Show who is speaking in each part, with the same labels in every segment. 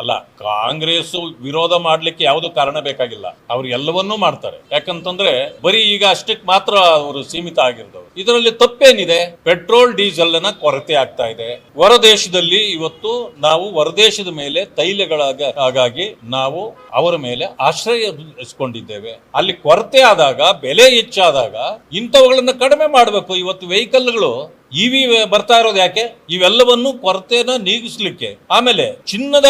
Speaker 1: ಅಲ್ಲ, ಕಾಂಗ್ರೆಸ್ ವಿರೋಧ ಮಾಡ್ಲಿಕ್ಕೆ ಯಾವುದು ಕಾರಣ ಬೇಕಾಗಿಲ್ಲ. ಅವ್ರು ಎಲ್ಲವನ್ನೂ ಮಾಡ್ತಾರೆ. ಯಾಕಂತಂದ್ರೆ ಬರೀ ಈಗ ಅಷ್ಟಕ್ಕೆ ಮಾತ್ರ ಅವರು ಸೀಮಿತ ಆಗಿರೋದು. ಇದರಲ್ಲಿ ತಪ್ಪೇನಿದೆ? ಪೆಟ್ರೋಲ್ ಡೀಸೆಲ್ ನ ಕೊರತೆ ಆಗ್ತಾ ಇದೆ. ಹೊರದೇಶದಲ್ಲಿ ಇವತ್ತು ನಾವು ಹೊರದೇಶದ ಮೇಲೆ ತೈಲಗಳಾಗಿ ನಾವು ಅವರ ಮೇಲೆ ಆಶ್ರಯ ಇಸ್ಕೊಂಡಿದ್ದೇವೆ. ಅಲ್ಲಿ ಕೊರತೆ ಆದಾಗ, ಬೆಲೆ ಹೆಚ್ಚಾದಾಗ ಇಂಥವುಗಳನ್ನ ಕಡಿಮೆ ಮಾಡಬೇಕು. ಇವತ್ತು ವೆಹಿಕಲ್ಗಳು ಇವಿ ಬರ್ತಾ ಇರೋದು ಯಾಕೆ? ಇವೆಲ್ಲವನ್ನು ಕೊರತೆನ ನೀಗಿಸ್ಲಿಕ್ಕೆ. ಆಮೇಲೆ ಚಿನ್ನದ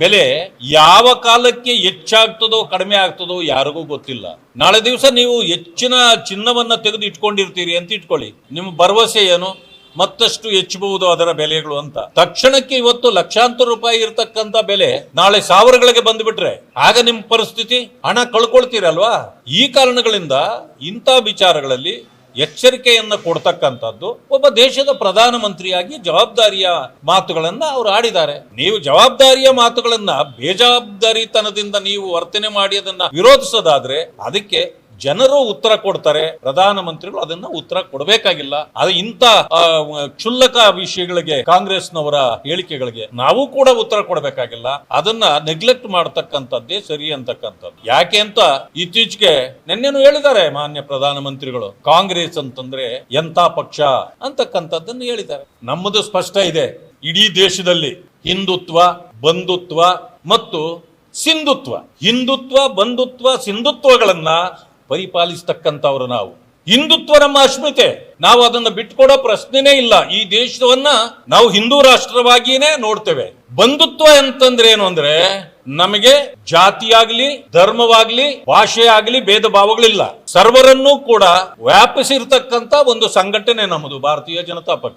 Speaker 1: ಬೆಲೆ ಯಾವ ಕಾಲಕ್ಕೆ ಹೆಚ್ಚಾಗ್ತದೋ ಕಡಿಮೆ ಆಗ್ತದೋ ಯಾರಿಗೂ ಗೊತ್ತಿಲ್ಲ. ನಾಳೆ ದಿವಸ ನೀವು ಹೆಚ್ಚಿನ ಚಿನ್ನವನ್ನ ತೆಗೆದು ಇಟ್ಕೊಂಡಿರ್ತೀರಿ ಅಂತ ಇಟ್ಕೊಳ್ಳಿ, ನಿಮ್ಮ ಭರವಸೆ ಏನು? ಮತ್ತಷ್ಟು ಹೆಚ್ಚಬಹುದು ಅದರ ಬೆಲೆಗಳು ಅಂತ. ತಕ್ಷಣಕ್ಕೆ ಇವತ್ತು ಲಕ್ಷಾಂತರ ರೂಪಾಯಿ ಇರತಕ್ಕಂತ ಬೆಲೆ ನಾಳೆ ಸಾವಿರಗಳಿಗೆ ಬಂದ್ಬಿಟ್ರೆ ಆಗ ನಿಮ್ಮ ಪರಿಸ್ಥಿತಿ, ಹಣ ಕಳ್ಕೊಳ್ತೀರಲ್ವಾ? ಈ ಕಾರಣಗಳಿಂದ ಇಂಥ ವಿಚಾರಗಳಲ್ಲಿ ಎಚ್ಚರಿಕೆಯನ್ನ ಕೊಡ್ತಕ್ಕಂಥದ್ದು ಒಬ್ಬ ದೇಶದ ಪ್ರಧಾನಮಂತ್ರಿಯಾಗಿ ಜವಾಬ್ದಾರಿಯ ಮಾತುಗಳನ್ನ ಅವರು ಆಡಿದ್ದಾರೆ. ನೀವು ಜವಾಬ್ದಾರಿಯ ಮಾತುಗಳನ್ನ ಬೇಜವಾಬ್ದಾರಿತನದಿಂದ ನೀವು ವರ್ತನೆ ಮಾಡಿ ಅದನ್ನ ವಿರೋಧಿಸೋದಾದ್ರೆ ಅದಕ್ಕೆ ಜನರು ಉತ್ತರ ಕೊಡ್ತಾರೆ. ಪ್ರಧಾನಮಂತ್ರಿಗಳು ಅದನ್ನ ಉತ್ತರ ಕೊಡಬೇಕಾಗಿಲ್ಲ. ಅದು ಇಂಥ ಕ್ಷುಲ್ಲಕ ವಿಷಯಗಳಿಗೆ, ಕಾಂಗ್ರೆಸ್ನವರ ಹೇಳಿಕೆಗಳಿಗೆ ನಾವು ಕೂಡ ಉತ್ತರ ಕೊಡಬೇಕಾಗಿಲ್ಲ. ಅದನ್ನ ನೆಗ್ಲೆಕ್ಟ್ ಮಾಡತಕ್ಕಂಥದ್ದೇ ಸರಿ ಅಂತಕ್ಕಂಥದ್ದು. ಯಾಕೆ ಅಂತ ಇತ್ತೀಚೆಗೆ ನಿನ್ನೆನೂ ಹೇಳಿದ್ದಾರೆ ಮಾನ್ಯ ಪ್ರಧಾನಮಂತ್ರಿಗಳು. ಕಾಂಗ್ರೆಸ್ ಅಂತಂದ್ರೆ ಎಂಥ ಪಕ್ಷ ಅಂತಕ್ಕಂಥದ್ದನ್ನು ಹೇಳಿದ್ದಾರೆ. ನಮ್ಮದು ಸ್ಪಷ್ಟ ಇದೆ. ಇಡೀ ದೇಶದಲ್ಲಿ ಹಿಂದುತ್ವ, ಬಂಧುತ್ವ ಮತ್ತು ಸಿಂಧುತ್ವ, ಹಿಂದುತ್ವ, ಬಂಧುತ್ವ, ಸಿಂಧುತ್ವಗಳನ್ನ ಪರಿಪಾಲಿಸ್ತಕ್ಕಂಥವ್ರು ನಾವು. ಹಿಂದುತ್ವ ನಮ್ಮ ಅಸ್ಮಿತೆ, ನಾವು ಅದನ್ನ ಬಿಟ್ಕೊಡೋ ಪ್ರಶ್ನೆನೇ ಇಲ್ಲ. ಈ ದೇಶವನ್ನ ನಾವು ಹಿಂದೂ ರಾಷ್ಟ್ರವಾಗಿಯೇ ನೋಡ್ತೇವೆ. ಬಂಧುತ್ವ ಅಂತಂದ್ರೆ ಏನು ಅಂದ್ರೆ ನಮಗೆ ಜಾತಿಯಾಗ್ಲಿ, ಧರ್ಮವಾಗ್ಲಿ, ಭಾಷೆ ಆಗ್ಲಿ ಭೇದ ಭಾವಗಳಿಲ್ಲ. ಸರ್ವರನ್ನೂ ಕೂಡ ವ್ಯಾಪಿಸಿರ್ತಕ್ಕಂಥ ಒಂದು ಸಂಘಟನೆ ನಮ್ಮದು ಭಾರತೀಯ ಜನತಾ ಪಕ್ಷ.